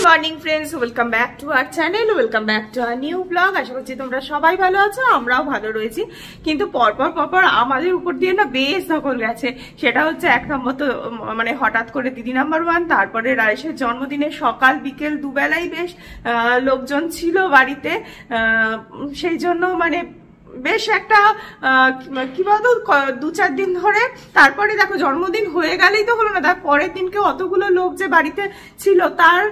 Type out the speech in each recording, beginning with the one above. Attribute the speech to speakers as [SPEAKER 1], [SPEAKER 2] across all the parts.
[SPEAKER 1] Morning friends, welcome back to our channel, welcome back to our new blog. আশা করছি তোমরা সবাই ভালো আছো, আমরাও ভালো রয়েছি। কিন্তু পরপর আমাদের উপর দিয়ে না বেশ ধকল গেছে। সেটা হচ্ছে এক নম্বর তো মানে হঠাৎ করে দিদি নাম্বার 1, তারপরে রায়েশের জন্মদিনে সকাল বিকেল দুবেলাই বেশ লোকজন ছিল বাড়িতে। সেই জন্য মানে বেশ একটা কি বলতো 2-4 দিন ধরে। তারপরে দেখো জন্মদিন হয়ে গেলেই তো হলো না, তার পরের দিনকে অতগুলো লোক যে বাড়িতে ছিল তার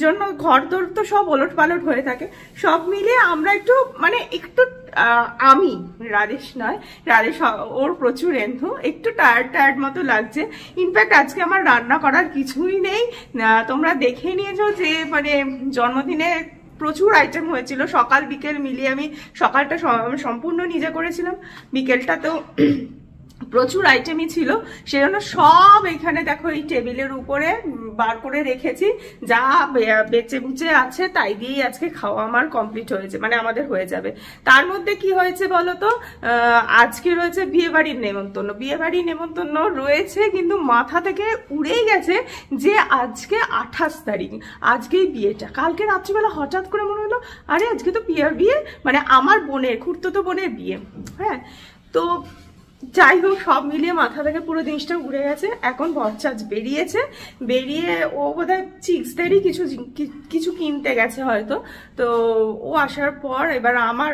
[SPEAKER 1] জন্য ঘরদোর তো সব ওলট পালট হয়ে থাকে। সব মিলিয়ে আমরা একটু মানে একটু আমি রাধেশ নয়, রাধেশ ওর প্রচুর এন্ধু, একটু টায়ার্ড মতো লাগছে। ইনফ্যাক্ট আজকে আমার রান্না করার কিছুই নেই। তোমরা দেখে নিয়েছো যে মানে জন্মদিনে প্রচুর আইটেম হয়েছিল। সকাল বিকেল মিলিয়ে আমি সকালটা সম্পূর্ণ নিজে করেছিলাম, বিকেলটা তো প্রচুর আইটেমই ছিল। সেজন্য সব এখানে দেখো এই টেবিলের উপরে বার করে রেখেছি। যা বেঁচে বুচে আছে তাই দিয়েই আজকে খাওয়া আমার কমপ্লিট হয়েছে, মানে আমাদের হয়ে যাবে। তার মধ্যে কি হয়েছে বলতো, আজকে রয়েছে বিয়েবাড়ির নেমন্তন্ন রয়েছে, কিন্তু মাথা থেকে উড়েই গেছে যে আজকে 28 তারিখ, আজকেই বিয়েটা। কালকে রাত্রিবেলা হঠাৎ করে মনে হলো আরে আজকে তো বিয়ে, মানে আমার বোনের, খুড়তুতো বোনের বিয়ে। হ্যাঁ, তো যাই হোক সব মিলিয়ে মাথা থেকে পুরো জিনিসটা উড়ে গেছে। এখন বরচাজ বেরিয়ে ও বোধহয় চিক্সদেরই কিছু কিনতে গেছে হয়তো। তো ও আসার পর এবার আমার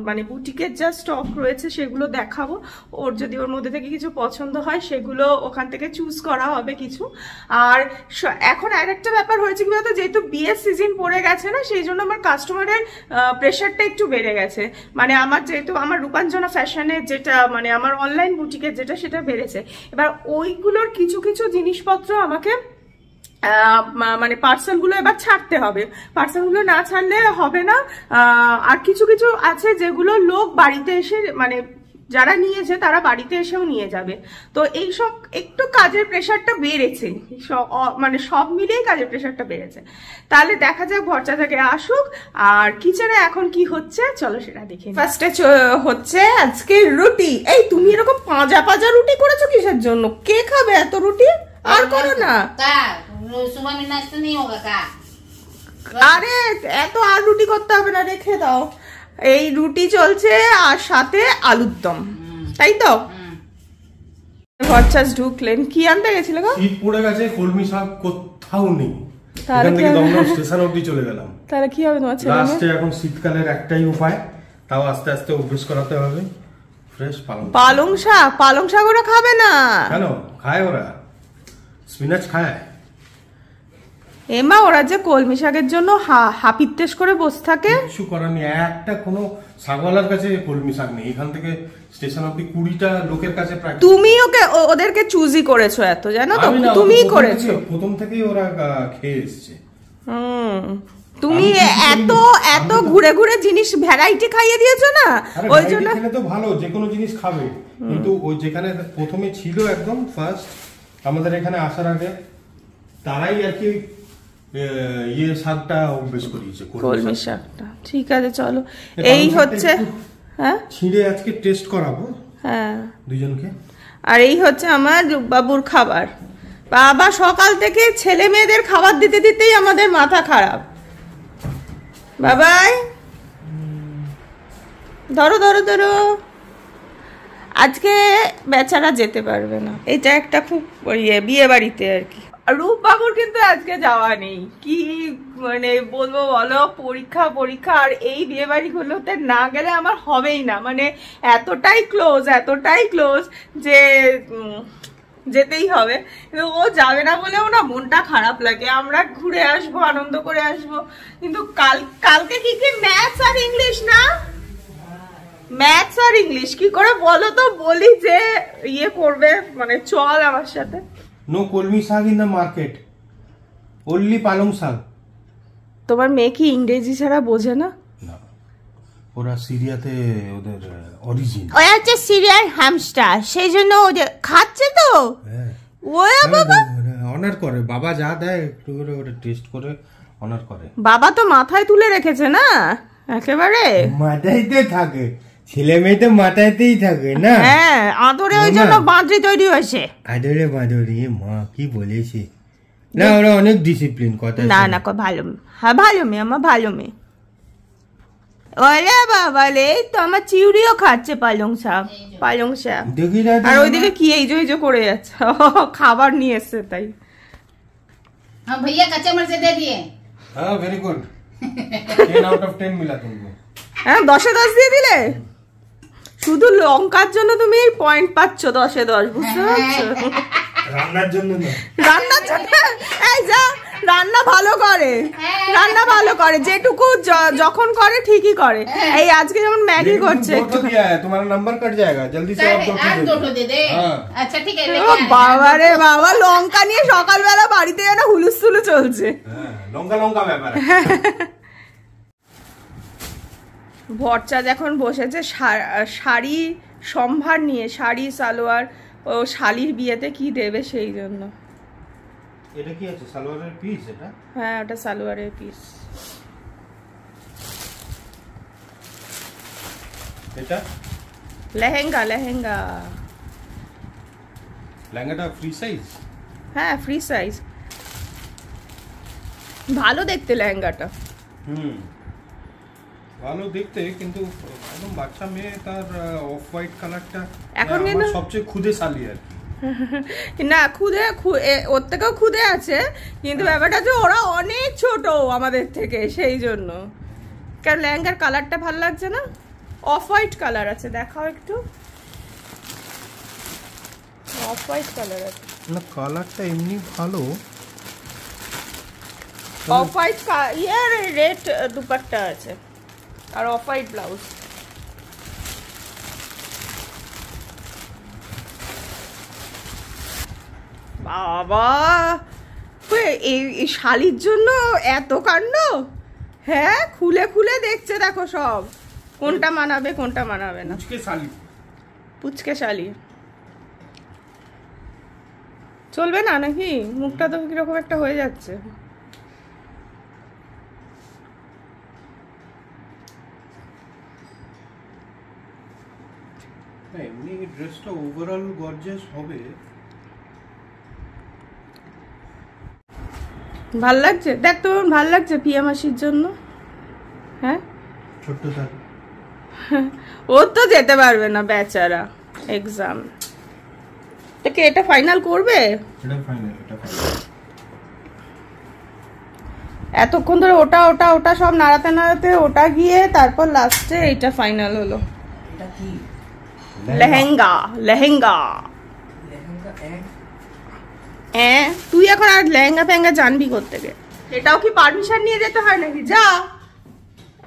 [SPEAKER 1] মানে বুটিকের যা স্টক রয়েছে সেগুলো দেখাবো। ওর যদি ওর মধ্যে থেকে কিছু পছন্দ হয় সেগুলো ওখান থেকে চুজ করা হবে কিছু। আর এখন আরেকটা ব্যাপার হয়েছে কি বলতো, যেহেতু বিয়ের সিজন পড়ে গেছে না, সেই জন্য আমার কাস্টমারের প্রেশারটা একটু বেড়ে গেছে। মানে আমার যেহেতু আমার রূপাঞ্জনা ফ্যাশনের যেটা মানে আমার অনলাইন বুটিকের যেটা, সেটা বেড়েছে। এবার ওইগুলোর কিছু জিনিসপত্র আমাকে মানে পার্সেলগুলো এবার ছাড়তে হবে। পার্সেলগুলো না ছাড়লে হবে না। আর কিছু আছে যেগুলো লোক বাড়িতে এসে মানে যারা নিয়েছে তারা বাড়িতে এসেও নিয়ে যাবে। তো এইসব একটু কাজের প্রেশারটা বেড়েছে, মানে সব মিলিয়ে কাজের প্রেশারটা বেড়েছে। তাহলে দেখা যাক ভরচাটাকে আসুক। আর কিচেনে এখন কি হচ্ছে চলো সেটা দেখে। ফার্স্টে হচ্ছে আজকে রুটি। এই তুমি এরকম পাঁজা রুটি করেছো কিসের জন্য? কে খাবে এত রুটি? আর করো না। আরে এত আর রুটি করতে হবে না, রেখে দাও। এই রুটি চলছে আর সাথে আলুর দম, তাই তো? ভরচাজ ঢুকলেন, কি আনতে গেছিল গো?
[SPEAKER 2] শীত পড়ে গেছে, কলমি শাক কোথাও নেই। এখান থেকে দমদম স্টেশন অবধি চলে গেলাম।
[SPEAKER 1] তাহলে কি হবে তোমার ছেলে?
[SPEAKER 2] লাস্টে এখন শীতকালের একটাই উপায়, তাও আস্তে আস্তে অভ্যেস করাতে হবে, ফ্রেশ
[SPEAKER 1] পালং শাক ওরা খাবে না
[SPEAKER 2] কেন? খায় ওরা, স্পিনাচ খায়।
[SPEAKER 1] এমা ওরা যে কলমি শাকের জন্য হাপিত্তেশ করে বসে থাকে।
[SPEAKER 2] কিছু করার নেই, একটা কোনো শাকওয়ালার কাছে কলমি শাক নেই। এখান থেকে স্টেশন অবধি 20টা লোকের কাছে। তুমি
[SPEAKER 1] ওদেরকে চুজি করেছো এত, জানো তো? তুমিই করেছো,
[SPEAKER 2] প্রথম থেকেই ওরা খেয়ে এসছে।
[SPEAKER 1] তুমি এত ঘুরে জিনিস ভ্যারাইটি খাইয়ে দিয়েছো না, ওই জন্য।
[SPEAKER 2] তো ভালো, যে কোনো জিনিস খাবে, কিন্তু ওই যেখানে প্রথমে ছিল একদম ফার্স্ট আমাদের এখানে আসার আগে, তারাই আর কি শাকটা অভ্যেস করিয়েছে,
[SPEAKER 1] কলমি শাকটা। ঠিক আছে চলো, এই হচ্ছে হ্যাঁ
[SPEAKER 2] ছিঁড়ে আজকে টেস্ট করাবো
[SPEAKER 1] হ্যাঁ
[SPEAKER 2] দুজনকে। আর
[SPEAKER 1] এই হচ্ছে আমার বাবুর খাবার। বাবা সকাল থেকে ছেলে মেয়েদের খাবার দিতেই আমাদের মাথা খারাপ। বাবাই ধরো আজকে বেচারা যেতে পারবে না, এটা একটা খুব বিয়ে বাড়িতে আর কি। রূপ বাবুর কিন্তু আজকে যাওয়া নেই, কি মানে বলবো বলো, পরীক্ষা। আর এই বিয়ে বাড়িগুলোতে না গেলে আমার হবেই না, মানে এতটাই ক্লোজ যে যেতেই হবে। কিন্তু ও যাবে না বলেও না মনটা খারাপ লাগে। আমরা ঘুরে আসবো, আনন্দ করে আসবো, কিন্তু কালকে কি ম্যাথস আর ইংলিশ না? ম্যাথস আর ইংলিশ কি করে বলো তো? বলি যে ইয়ে করবে, মানে চল আমার সাথে।
[SPEAKER 2] নো কলমি শাক ইন দ্য মার্কেট, ওনলি পালং শাক।
[SPEAKER 1] তোমার মেয়ে কি ইংরেজি ছাড়া বোঝে না?
[SPEAKER 2] ওরা সিরিয়াতে ওদের অরিজিন,
[SPEAKER 1] ওই হচ্ছে সিরিয়ার হ্যামস্টার, সেই জন্য ওদের খাচ্ছে তো। ওয়া বাবা
[SPEAKER 2] অনার করে, বাবা যা দেয় একটু করে ওটা টেস্ট করে অনার করে।
[SPEAKER 1] বাবা তো মাথায় তুলে রেখেছে না, একেবারে
[SPEAKER 2] মাথাইতে থাকে,
[SPEAKER 3] ছেলে মেয়ে তো মাথাতেই থাকে না।
[SPEAKER 1] হ্যাঁ, আদরে ওই জন্য বাঁদরি তৈরি হয়েছে।
[SPEAKER 3] আদরে বাদরে মা কি বলেছে না, ওরা অনেক ডিসিপ্লিন কথা।
[SPEAKER 1] না না, ভালো, হ্যাঁ ভালো মেয়ে, আমার ভালো মেয়ে। ওরে বাবা রে, তো আমার চিউড়িও খাচ্ছে পালং শাক, পালং শাক।
[SPEAKER 3] দেখি না,
[SPEAKER 1] আর ওইদিকে কি এই যে করে যাচ্ছে, খাবার নিয়ে এসছে তাই।
[SPEAKER 4] हाँ भैया कच्चे मिर्च दे दिए।
[SPEAKER 2] हाँ वेरी गुड 10 आउट ऑफ 10 मिला तुमको।
[SPEAKER 1] হ্যাঁ 10-এ 10 দিয়ে দিলে। শুধু লঙ্কার জন্য তুমি পয়েন্ট পাচ্ছ 10-এ 10, বুঝতে পারছো?
[SPEAKER 3] রান্নার জন্য না,
[SPEAKER 1] রান্নার জন্য। এই যা রান্না ভালো করে, রান্না ভালো করে, যেটুকু যখন করে ঠিকই করে। এই আজকে যেমন ম্যাগি করছে,
[SPEAKER 2] दो ठो दिया है, तुम्हारा नंबर कट जाएगा, जल्दी से आप
[SPEAKER 4] आज दो ठो दे दे।
[SPEAKER 2] हाँ।
[SPEAKER 4] अच्छा ठीक है,
[SPEAKER 1] ও
[SPEAKER 4] लेके आ रहे हैं।
[SPEAKER 1] বাবা রে বাবা, লঙ্কা নিয়ে সকালবেলা বাড়িতে যেন হুলুস্থুলু চলছে।
[SPEAKER 2] हाँ, लौंगा लौंगा ব্যাপার।
[SPEAKER 1] ভরচাঁদ এখন বসেছে শাড়ি সম্ভার নিয়ে, শাড়ি সালোয়ার, ও শালির বিয়েতে কি দেবে সেই জন্য।
[SPEAKER 2] এটা কি আছে, সালোয়ারের পিস এটা?
[SPEAKER 1] হ্যাঁ, ওটা সালোয়ারের পিস।
[SPEAKER 2] এটা
[SPEAKER 1] লেহেঙ্গা, লেহেঙ্গা।
[SPEAKER 2] লেহেঙ্গাটা ফ্রি সাইজ?
[SPEAKER 1] হ্যাঁ, ফ্রি সাইজ, ভালো দেখতে লেহেঙ্গাটা।
[SPEAKER 2] হুম, ভালো দেখতে, কিন্তু একদম বাচ্চা মেয়ে, তার অফ হোয়াইট কালারটা
[SPEAKER 1] এখন
[SPEAKER 2] আমার
[SPEAKER 1] কিন্তু-
[SPEAKER 2] সবচেয়ে খুদে শালি আর কি।
[SPEAKER 1] না খুদে, ওর থেকেও খুদে আছে, কিন্তু ব্যাপারটা হচ্ছে ওরা অনেক ছোট আমাদের থেকে, সেই জন্য। কারণ লেহেঙ্গার কালারটা ভালো লাগছে না, অফ হোয়াইট কালার আছে, দেখাও একটু। অফ হোয়াইট কালার আছে,
[SPEAKER 2] না কালারটা এমনি ভালো।
[SPEAKER 1] অফ হোয়াইট ইয়ার রেড দুপাট্টা আছে, আর অফ হোয়াইট ব্লাউজ। বাবা, এই শালির জন্য এত কাণ্ড। হ্যাঁ, খুলে খুলে দেখছে, দেখো সব কোনটা মানাবে কোনটা মানাবে না।
[SPEAKER 2] পুচকে শালি,
[SPEAKER 1] পুচকে শালি চলবে না নাকি? মুখটা তো কিরকম একটা হয়ে যাচ্ছে।
[SPEAKER 2] এমনি ড্রেসটা ওভারঅল গর্জিয়াস হবে।
[SPEAKER 1] ভাল লাগছে, দেখ তো ভাল লাগছে পিয়া মাসির জন্য। হ্যাঁ,
[SPEAKER 2] ছোট্ট থাক,
[SPEAKER 1] ও তো যেতে পারবে না বেচারা, এক্সাম। তাকে এটা ফাইনাল করবে?
[SPEAKER 2] এটা ফাইনাল, এটা ফাইনাল।
[SPEAKER 1] এতক্ষণ ধরে ওটা ওটা ওটা সব নাড়াতে নাড়াতে ওটা গিয়ে তারপর লাস্টে এটা ফাইনাল হলো। লেহেঙ্গা, লেহেঙ্গা। তুই এখন আর লেহেঙ্গা ফেঙ্গা জানবি কোত্থেকে? এটাও কি পারমিশন নিয়ে যেতে হয় নাকি? যা,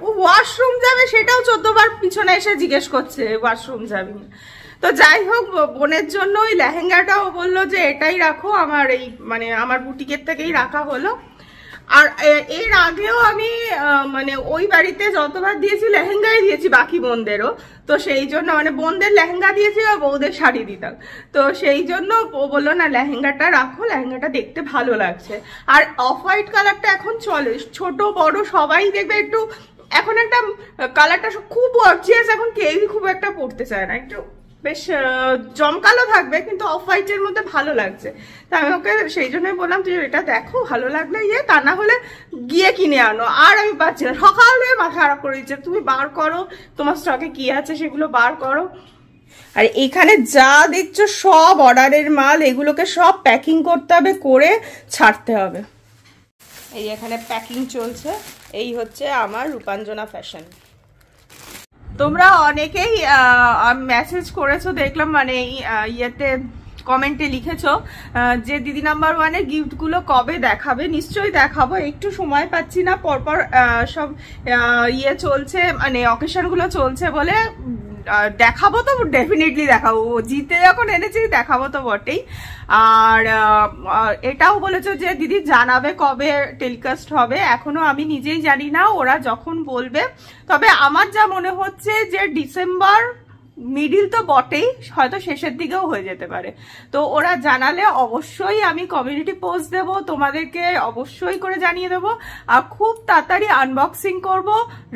[SPEAKER 1] ও ওয়াশরুম যাবে সেটাও 14 বার পিছনে এসে জিজ্ঞেস করছে ওয়াশরুম যাবি। তো যাই হোক, বোনের জন্য ওই লেহেঙ্গাটাও বললো যে এটাই রাখো, আমার এই মানে আমার বুটিকের থেকেই রাখা হলো। আর এর আগেও আমি মানে ওই বাড়িতে যতবার দিয়েছি লেহেঙ্গাই দিয়েছি, বাকি বোনদেরও। তো সেই জন্য মানে বোনদের লেহেঙ্গা দিয়েছি আর বউদের শাড়ি দিতাম। তো সেই জন্য ও বললো না লেহেঙ্গাটা রাখো, লেহেঙ্গাটা দেখতে ভালো লাগছে। আর অফ হোয়াইট কালারটা এখন চলে, ছোট বড় সবাই দেখবে একটু এখন একটা কালারটা খুব গর্জিয়াস, এখন কেউই খুব একটা পড়তে চায় না, একটু বেশ জমকালো থাকবে কিন্তু অফ হোয়াইটের মধ্যে ভালো লাগছে। তা আমি ওকে সেই জন্যই বললাম যে এটা দেখো ভালো লাগলে তা না হলে গিয়ে কিনে আনো। আর আমি পাচ্ছি না, সকালে মাথা খারাপ করে দিচ্ছে, তুমি বার করো তোমার স্টকে কি আছে সেগুলো বার করো। আর এখানে যা দিচ্ছ সব অর্ডারের মাল, এগুলোকে সব প্যাকিং করতে হবে, করে ছাড়তে হবে। এই এখানে প্যাকিং চলছে। এই হচ্ছে আমার রূপাঞ্জনা ফ্যাশন। তোমরা অনেকেই মেসেজ করেছো দেখলাম, মানে ইয়েতে কমেন্টে লিখেছো যে দিদি নাম্বার ওয়ানের গিফটগুলো কবে দেখাবে। নিশ্চয়ই দেখাবো, একটু সময় পাচ্ছি না, পরপর সব ইয়ে চলছে, মানে অকেশনগুলো চলছে বলে দেখাবো তো ডেফিনেটলি দেখাবো, জিতে যখন এনেছি দেখাবো তো বটেই। আর এটাও বলেছো যে দিদি জানাবে কবে টেলিকাস্ট হবে, এখনো আমি নিজেই জানি না, ওরা যখন বলবে। তবে আমার যা মনে হচ্ছে যে ডিসেম্বর মিডিল তো বটেই, হয়তো শেষের দিকেও হয়ে যেতে পারে। তো ওরা জানালে অবশ্যই আমি কমিউনিটি পোস্ট দেব, তোমাদেরকে অবশ্যই করে জানিয়ে দেবো। আর খুব তাড়াতাড়ি আনবক্সিং করব,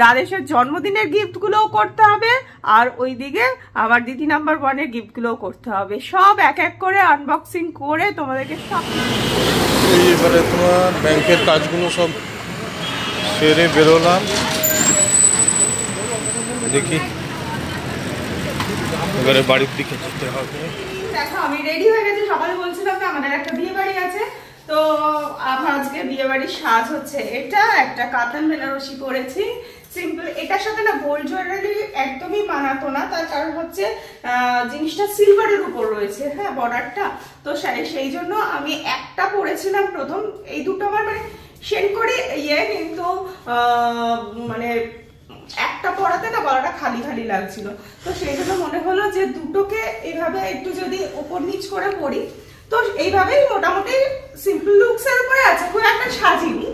[SPEAKER 1] রাধেশের জন্মদিনের গিফটগুলোও করতে হবে, আর ওইদিকে আমার দিদি নাম্বার 1 এর গিফটগুলোও করতে হবে। সব এক এক করে আনবক্সিং করে তোমাদেরকে সব।
[SPEAKER 2] এবারে তোমার ব্যাংকের কাজগুলো সব সেরে বেরোলাম, দেখি এবারে বাড়ির দিকে যেতে হবে।
[SPEAKER 1] দেখো আমি রেডি হয়ে গেছি, সকালে বলছিলাম না আমাদের একটা বিয়ে বাড়ি আছে, তো আমার আজকে বিয়ে বাড়ির সাজ হচ্ছে এটা, একটা কাতান বেনারসি পরেছি সিম্পল। এটার সাথে না গোল্ড জুয়েলারি একদমই মানাতো না, তার কারণ হচ্ছে জিনিসটা সিলভারের উপর রয়েছে, হ্যাঁ বর্ডারটা, তো সেই জন্য আমি একটা পরেছিলাম প্রথম। এই দুটো আমার মানে সেন্ড করে কিন্তু মানে একটা পরাতে না গলাটা খালি খালি লাগছিল, তো সেই জন্য মনে হলো যে দুটোকে এইভাবে একটু যদি উপর নিচ করে পরি, তো এইভাবেই মোটামুটি সিম্পল লুকস এর উপরে আছে, খুব একটা সাজিনি।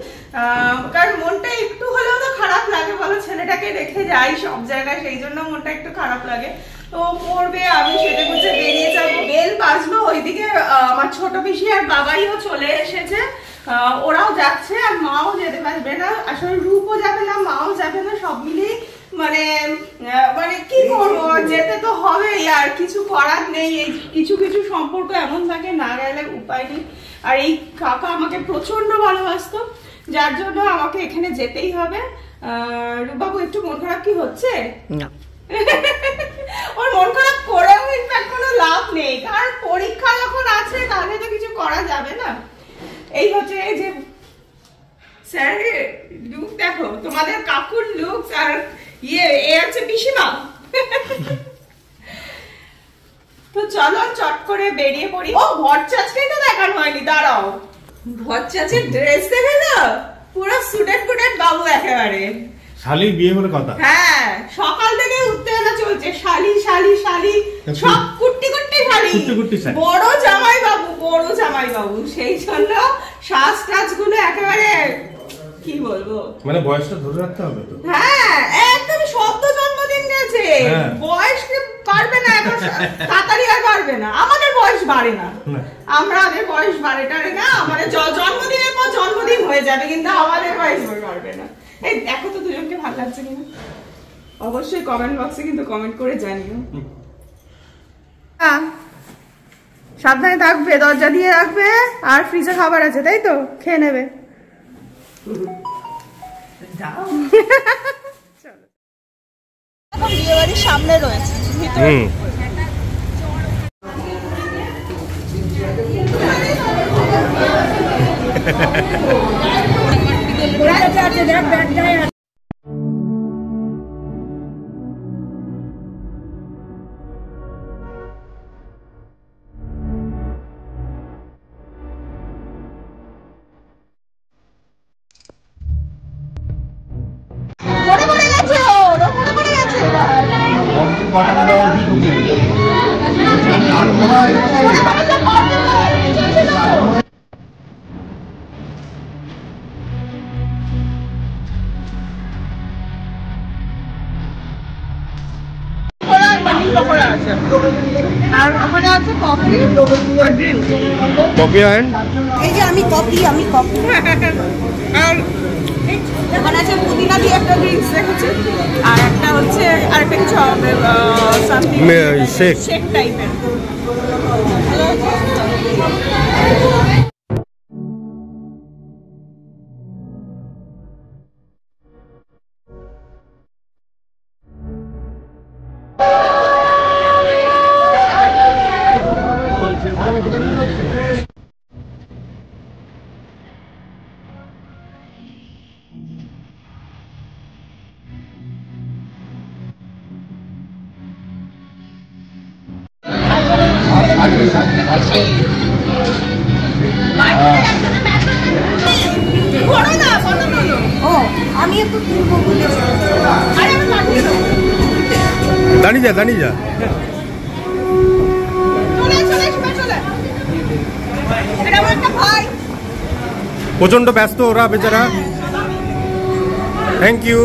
[SPEAKER 1] কারণ মনটা একটু হলেও তো খারাপ লাগে, বলো ছেলেটাকে রেখে যাই সব জায়গায়, সেই জন্য মনটা একটু খারাপ লাগে। তো পড়বে, আমি সেটা বুঝে বেরিয়ে যাবো। বেল বাজলো, ওইদিকে আমার ছোট পিসি আর বাবাইও চলে এসেছে, ওরাও যাচ্ছে, আর মাও যেতে পারবে না, আসলে রূপও যাবে না, মাও যাবে না, সব মিলেই মানে মানে কি করবো, যেতে তো হবেই, আর কিছু করার নেই। এই কিছু কিছু সম্পর্ক এমন থাকে, না গেলে উপায় নেই। আর এই কাকা আমাকে প্রচন্ড ভালোবাসতো, যার জন্য আমাকে এখানে যেতেই হবে। রূপবাবু একটু মন খারাপ কি হচ্ছে? না ওর মন খারাপ করেও ইনফ্যাক্ট কোনো লাভ নেই, কারণ পরীক্ষা যখন আছে তাহলে তো কিছু করা যাবে না। এই হচ্ছে এই যে স্যার লুক দেখো, তোমাদের কাকুর লুক, আর এ হচ্ছে পিসিমা। তো চলো চট করে বেরিয়ে পড়ি। ও ভরচাচকেই তো দেখানো হয়নি, দাঁড়াও। ভরচাচের ড্রেস দেখে না, পুরো সুটেড ফুটেড বাবু একেবারে।
[SPEAKER 2] শালির বিয়ে বলে কথা।
[SPEAKER 1] হ্যাঁ, সকাল থেকে উত্তেজনা চলছে, শালি শালি শালি, সব কুট্টি কুট্টি শালি, বড় জামাই বাবু, বড় জামাই বাবু। সেই জন্য শ্বাস টাস গুলো একেবারে কি বলবো,
[SPEAKER 2] মানে বয়সটা ধরে রাখতে হবে তো।
[SPEAKER 1] হ্যাঁ একদম সদ্য জন্মদিন গেছে, বয়স পারবে না এখন, তাড়াতাড়ি আর পারবে না। আমাদের বয়স বাড়ে না, আমাদের বয়স বাড়ে টাড়ে না, আমাদের জন্মদিনের পর জন্মদিন হয়ে যাবে, কিন্তু আমাদের বয়স বাড়বে না। এই দেখো তো দুজনকে ভালো লাগছে কিনা, অবশ্যই কমেন্ট বক্সে কিন্তু কমেন্ট করে জানিও। সাবধানে থাকবে, দরজা দিয়ে রাখবে, আর ফ্রিজে খাবার আছে তাই তো, খেয়ে নেবে। বিয়ে বাড়ির সামনে রয়েছে, আর ওখানে আছে কফি,
[SPEAKER 2] কফি এন্ড
[SPEAKER 1] এই যে আমি কফি আর ওখানে আছে পুদিনা দিয়ে একটা ড্রিঙ্কস রেখেছি, আর একটা হচ্ছে আরেকটা কিছু সামথিং শেক টাইপের। আমি একটু
[SPEAKER 2] দাঁড়িয়ে যা প্রচন্ড ব্যস্ত ওরা বেচারা। Thank you.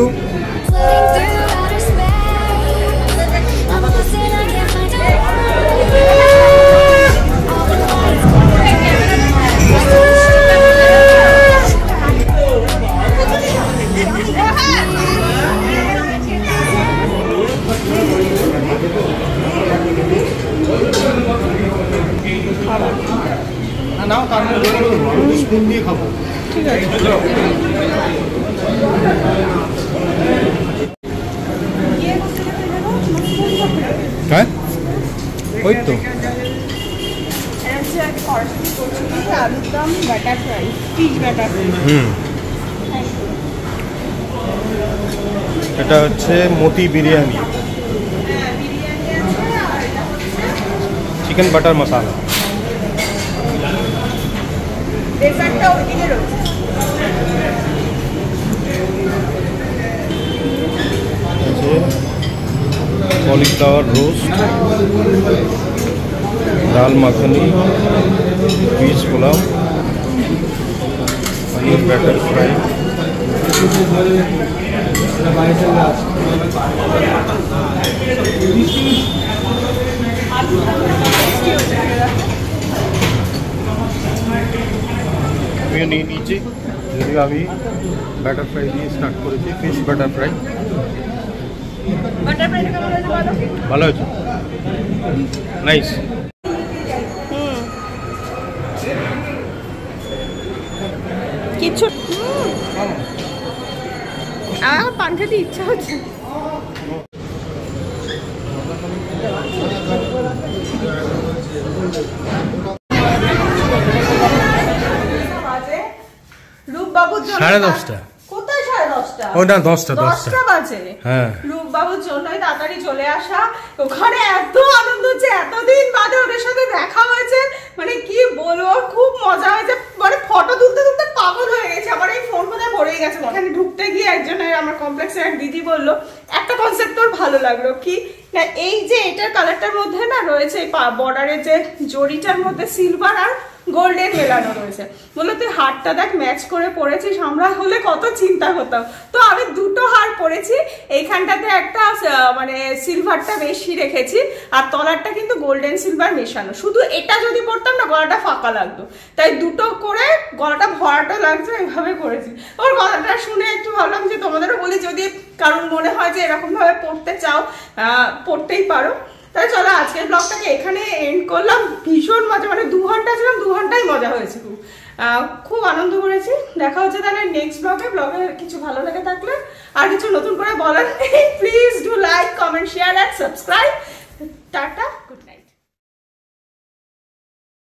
[SPEAKER 2] নাও তারপরে স্পুন দিয়ে খাবো।
[SPEAKER 1] ঠিক আছে।
[SPEAKER 3] হ্যাঁ ওই তো
[SPEAKER 1] আলুর দম butter fry, fish butter fry.
[SPEAKER 2] এটা হচ্ছে মতি বিরিয়ানি, চিকেন বাটার মশলা।
[SPEAKER 1] ডেজার্টটা ওইদিকে রয়েছে।
[SPEAKER 2] Cauliflower roast, dal makhani, peas pulao, paneer batter fry, নিয়ে নিয়েছি। যদিও আমি ব্যাটার ফ্রাই দিয়ে স্টার্ট করেছি, ফিশ বাটার ফ্রাই।
[SPEAKER 1] বাটার ফ্রাইটা কেমন হয়েছে বলো?
[SPEAKER 2] ভালো হয়েছে, নাইস।
[SPEAKER 1] কিছু আমার পান খেতে ইচ্ছা হচ্ছে। রূপবাবুর জন্য
[SPEAKER 3] 10:30
[SPEAKER 1] কোথায় 10:30?
[SPEAKER 3] ও না 10টা
[SPEAKER 1] 10টা বাজে।
[SPEAKER 3] হ্যাঁ
[SPEAKER 1] রূপবাবুর জন্যই তাড়াতাড়ি চলে আসা। ওখানে এত আনন্দ হচ্ছে, এতদিন বাদে ওদের সাথে দেখা হয়েছে, মানে কি বলবো, খুব মজা হয়েছে। মানে ফটো তুলতে তুলতে পাগল হয়ে গেছে, আমার এই ফোন কোথায় ভরে গেছে। ওখানে ঢুকতে গিয়ে একজনের, আমার কমপ্লেক্সের এক দিদি বললো একটা কনসেপ্ট তোর ভালো লাগলো কি না, এই যে এটার কালারটার মধ্যে না রয়েছে বর্ডারের যে জরিটার মধ্যে সিলভার আর গোল্ডেন মেলানো রয়েছে। বললো তুই হারটা দেখ ম্যাচ করে পরেছিস, আমরা হলে কত চিন্তা করতাম। তো আমি দুটো হার পরেছি, এইখানটাতে একটা মানে সিলভারটা বেশি রেখেছি আর তলারটা কিন্তু গোল্ডেন সিলভার মেশানো। শুধু এটা যদি পরতাম না গলাটা ফাঁকা লাগতো, তাই দুটো করে গলাটা ভরাটা লাগছে, এইভাবে করেছি। ওর গলাটা শুনে একটু ভাবলাম যে তোমাদেরও বলি, যদি কারণ মনে হয় যে এরকম ভাবে পড়তে চাও পড়তেই পারো। তাই চলো আজকের ব্লগটাকে এখানে এন্ড করলাম। ভীষণ মজা, মানে 2 ঘন্টা ছিলাম, 2 ঘন্টাই মজা হয়েছে, খুব আনন্দ করেছি। দেখা হচ্ছে তাহলে নেক্সট ব্লগে। ব্লগে কিছু ভালো লেগে থাকলে আর কিছু নতুন করে বলার নেই, please do like, comment, share and subscribe. Tata.